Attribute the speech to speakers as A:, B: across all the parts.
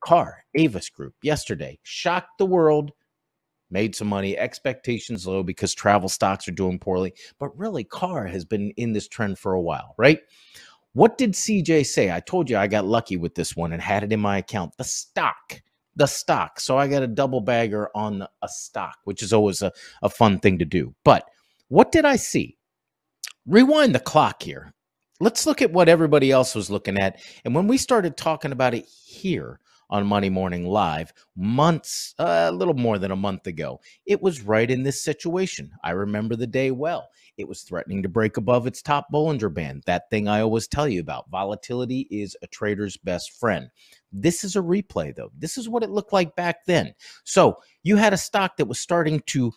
A: Car, Avis Group, yesterday, shocked the world, made some money, expectations low because travel stocks are doing poorly. But really, Car has been in this trend for a while, right? What did CJ say? I told you I got lucky with this one and had it in my account. The stock. So I got a double bagger on a stock, which is always a fun thing to do. But what did I see? Rewind the clock here. Let's look at what everybody else was looking at. And when we started talking about it here on Monday Morning Live, a little more than a month ago, it was right in this situation. I remember the day well. It was threatening to break above its top Bollinger Band. That thing I always tell you about. Volatility is a trader's best friend. This is a replay, though. This is what it looked like back then. So you had a stock that was starting to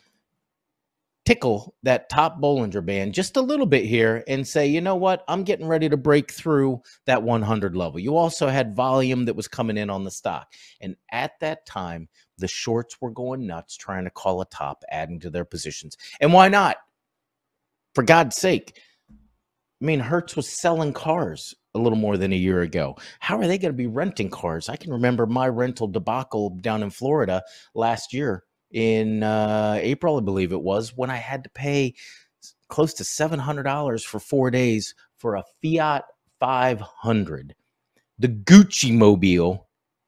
A: tickle that top Bollinger Band just a little bit here and say, you know what, I'm getting ready to break through that 100 level. You also had volume that was coming in on the stock. And at that time, the shorts were going nuts trying to call a top, adding to their positions. And why not? For God's sake. I mean, Hertz was selling cars a little more than a year ago. How are they going to be renting cars? I can remember my rental debacle down in Florida last year in April, I believe it was, when I had to pay close to $700 for 4 days for a Fiat 500. The Gucci Mobile.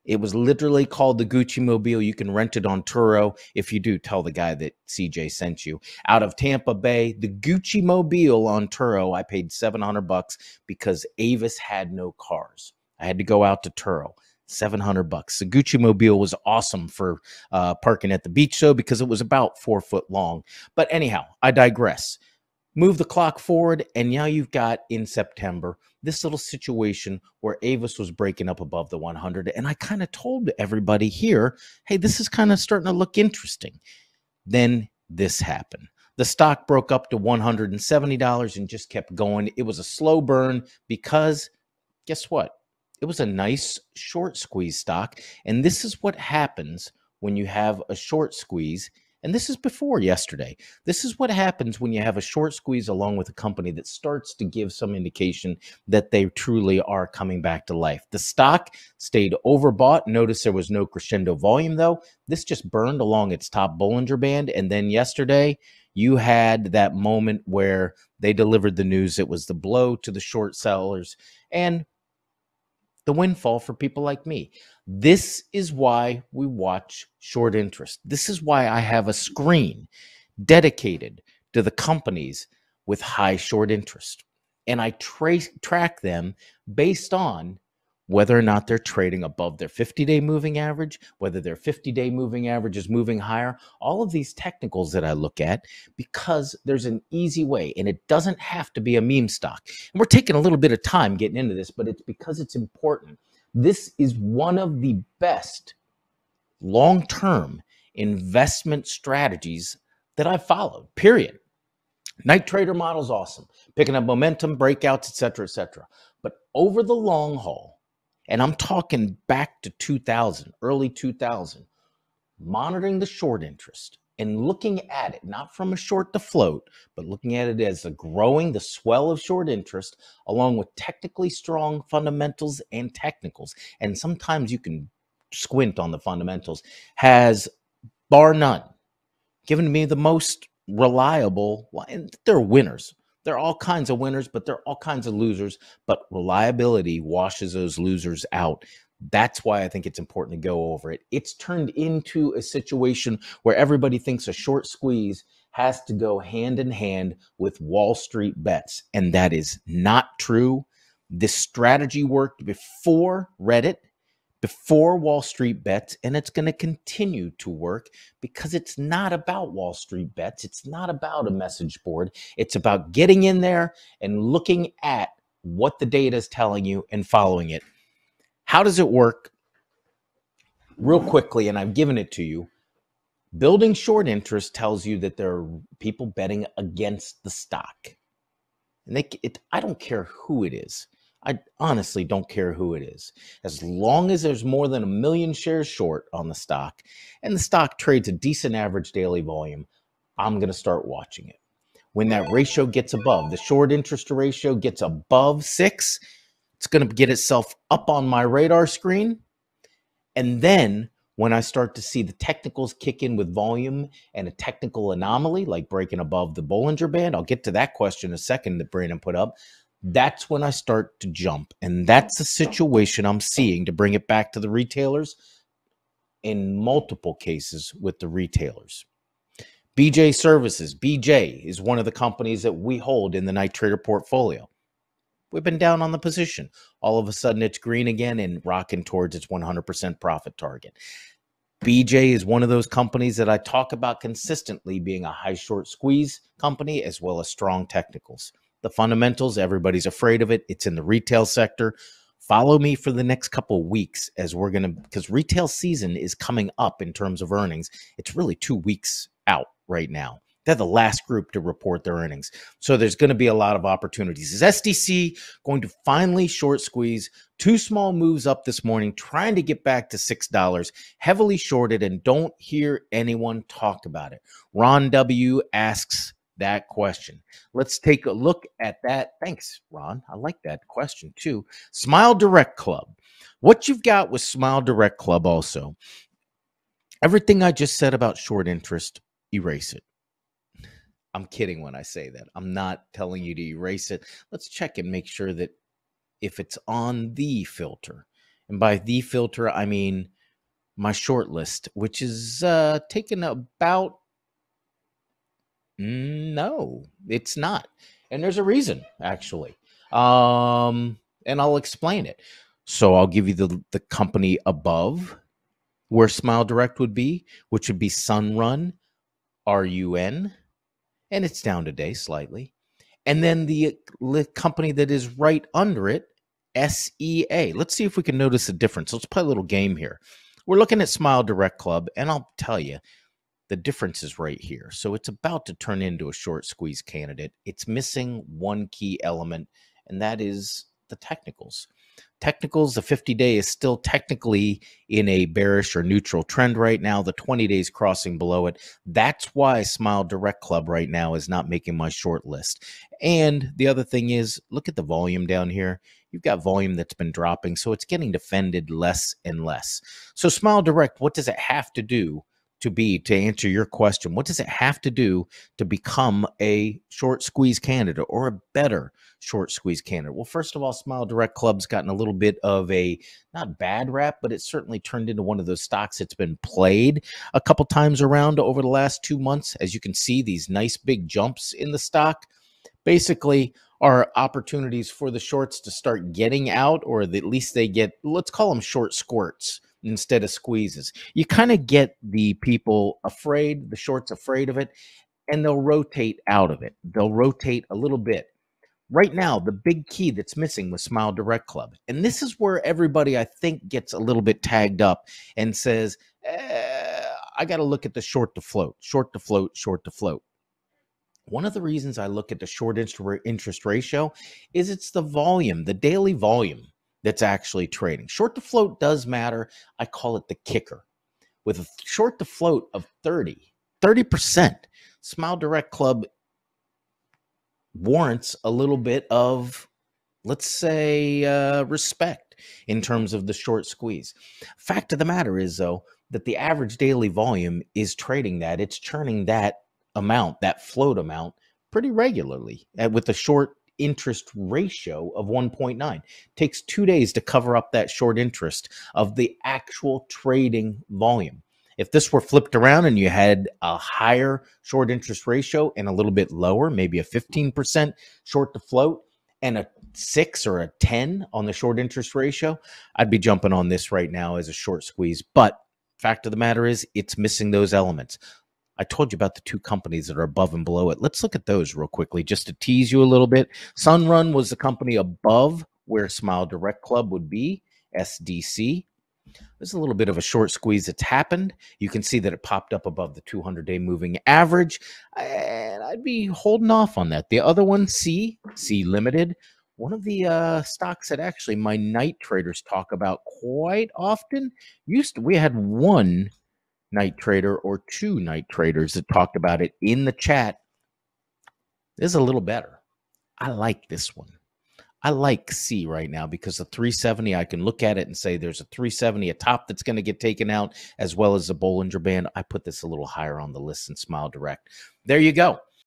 A: It was literally called the Gucci Mobile. You can rent it on Turo. If you do, tell the guy that CJ sent you. Out of Tampa Bay, the Gucci Mobile on Turo, I paid $700 because Avis had no cars. I had to go out to Turo. $700. The Gucci Mobile was awesome for parking at the beach, though, because it was about 4 foot long. But anyhow, I digress. Move the clock forward, and now you've got in September this little situation where Avis was breaking up above the 100, and I kind of told everybody here, hey, this is kind of starting to look interesting. Then this happened. The stock broke up to $170 and just kept going. It was a slow burn because guess what? It was a nice short squeeze stock, and this is what happens when you have a short squeeze. And this is before yesterday. This is what happens when you have a short squeeze along with a company that starts to give some indication that they truly are coming back to life. The stock stayed overbought. Notice there was no crescendo volume, though. This just burned along its top Bollinger Band. And then yesterday, you had that moment where they delivered the news. It was the blow to the short sellers and the windfall for people like me. This is why we watch short interest. This is why I have a screen dedicated to the companies with high short interest. And I track them based on whether or not they're trading above their 50-day moving average, whether their 50-day moving average is moving higher, all of these technicals that I look at, because there's an easy way, and it doesn't have to be a meme stock. And we're taking a little bit of time getting into this, but it's because it's important. This is one of the best long-term investment strategies that I've followed, period. Night trader model is awesome. Picking up momentum, breakouts, et cetera, but over the long haul, and I'm talking back to 2000, early 2000, monitoring the short interest and looking at it, not from a short to float, but looking at it as the swell of short interest, along with technically strong fundamentals and technicals. And sometimes you can squint on the fundamentals, has, bar none, given me the most reliable, and they're winners. There are all kinds of winners, but there are all kinds of losers. But reliability washes those losers out. That's why I think it's important to go over it. It's turned into a situation where everybody thinks a short squeeze has to go hand in hand with Wall Street bets. And that is not true. This strategy worked before Reddit, before Wall Street bets, and it's going to continue to work because it's not about Wall Street bets. It's not about a message board. It's about getting in there and looking at what the data is telling you and following it. How does it work? Real quickly, and I've given it to you. Building short interest tells you that there are people betting against the stock. And I don't care who it is. I honestly don't care who it is. As long as there's more than 1 million shares short on the stock and the stock trades a decent average daily volume, I'm going to start watching it. When that ratio gets above, the short interest ratio gets above 6, it's going to get itself up on my radar screen. And then when I start to see the technicals kick in with volume and a technical anomaly, like breaking above the Bollinger Band, I'll get to that question in a second that Brandon put up. That's when I start to jump. And that's the situation I'm seeing, to bring it back to the retailers, in multiple cases with the retailers. BJ Services. BJ is one of the companies that we hold in the Night Trader portfolio. We've been down on the position. All of a sudden, it's green again and rocking towards its 100% profit target. BJ is one of those companies that I talk about consistently being a high short squeeze company, as well as strong technicals. The fundamentals, everybody's afraid of it. It's in the retail sector. Follow me for the next couple of weeks, as we're going to, because retail season is coming up in terms of earnings. It's really 2 weeks out right now. They're the last group to report their earnings. So there's going to be a lot of opportunities. Is SDC going to finally short squeeze? 2 small moves up this morning, trying to get back to $6, heavily shorted, and don't hear anyone talk about it. Ron W. asks that question. Let's take a look at that. Thanks, Ron. I like that question too. Smile Direct Club. What you've got with Smile Direct Club also, everything I just said about short interest, erase it. I'm kidding when I say that. I'm not telling you to erase it. Let's check and make sure that if it's on the filter, and by the filter, I mean my short list, which is taken about, no, it's not. And there's a reason, actually. And I'll explain it. So I'll give you the company above where Smile Direct would be, which would be Sunrun, RUN. And it's down today slightly. And then the company that is right under it, SEA. Let's see if we can notice a difference. Let's play a little game here. We're looking at Smile Direct Club, and I'll tell you, the difference is right here. So it's about to turn into a short squeeze candidate. It's missing one key element, and that is the technicals. Technicals, the 50-day is still technically in a bearish or neutral trend right now. The 20 days crossing below it. That's why Smile Direct Club right now is not making my short list. And the other thing is, look at the volume down here. You've got volume that's been dropping, so it's getting defended less and less. So Smile Direct, what does it have to do to answer your question? What does it have to do to become a short squeeze candidate, or a better short squeeze candidate? Well, first of all, Smile Direct Club's gotten a little bit of a, not bad rap, but it's certainly turned into one of those stocks that's been played a couple times around over the last 2 months. As you can see, these nice big jumps in the stock basically are opportunities for the shorts to start getting out, or at least they get, let's call them short squirts instead of squeezes. You kind of get the people afraid, the shorts afraid of it, and they'll rotate out of it. They'll rotate a little bit. Right now, the big key that's missing was Smile Direct Club. And this is where everybody, I think, gets a little bit tagged up and says, I got to look at the short to float, short to float, short to float. One of the reasons I look at the short interest ratio is it's the volume, the daily volume that's actually trading. Short to float does matter. I call it the kicker. With a short to float of 30%, Smile Direct Club warrants a little bit of, let's say, respect in terms of the short squeeze. Fact of the matter is, though, that the average daily volume is trading that. It's churning that amount, that float amount, pretty regularly with a short interest ratio of 1.9. Takes 2 days to cover up that short interest of the actual trading volume. If this were flipped around and you had a higher short interest ratio and a little bit lower, maybe a 15% short to float and a 6 or a 10 on the short interest ratio, I'd be jumping on this right now as a short squeeze. But fact of the matter is, it's missing those elements. I told you about the 2 companies that are above and below it. Let's look at those real quickly just to tease you a little bit. Sunrun was the company above where Smile Direct Club would be, SDC. There's a little bit of a short squeeze that's happened. You can see that it popped up above the 200-day moving average, and I'd be holding off on that. The other one, C Limited, one of the stocks that actually my night traders talk about quite often. We had one night trader or 2 night traders that talked about it in the chat. This is a little better. I like this one. I like C right now because the 370, I can look at it and say there's a 370, a top that's going to get taken out, as well as a Bollinger Band. I put this a little higher on the list than Smile Direct. There you go.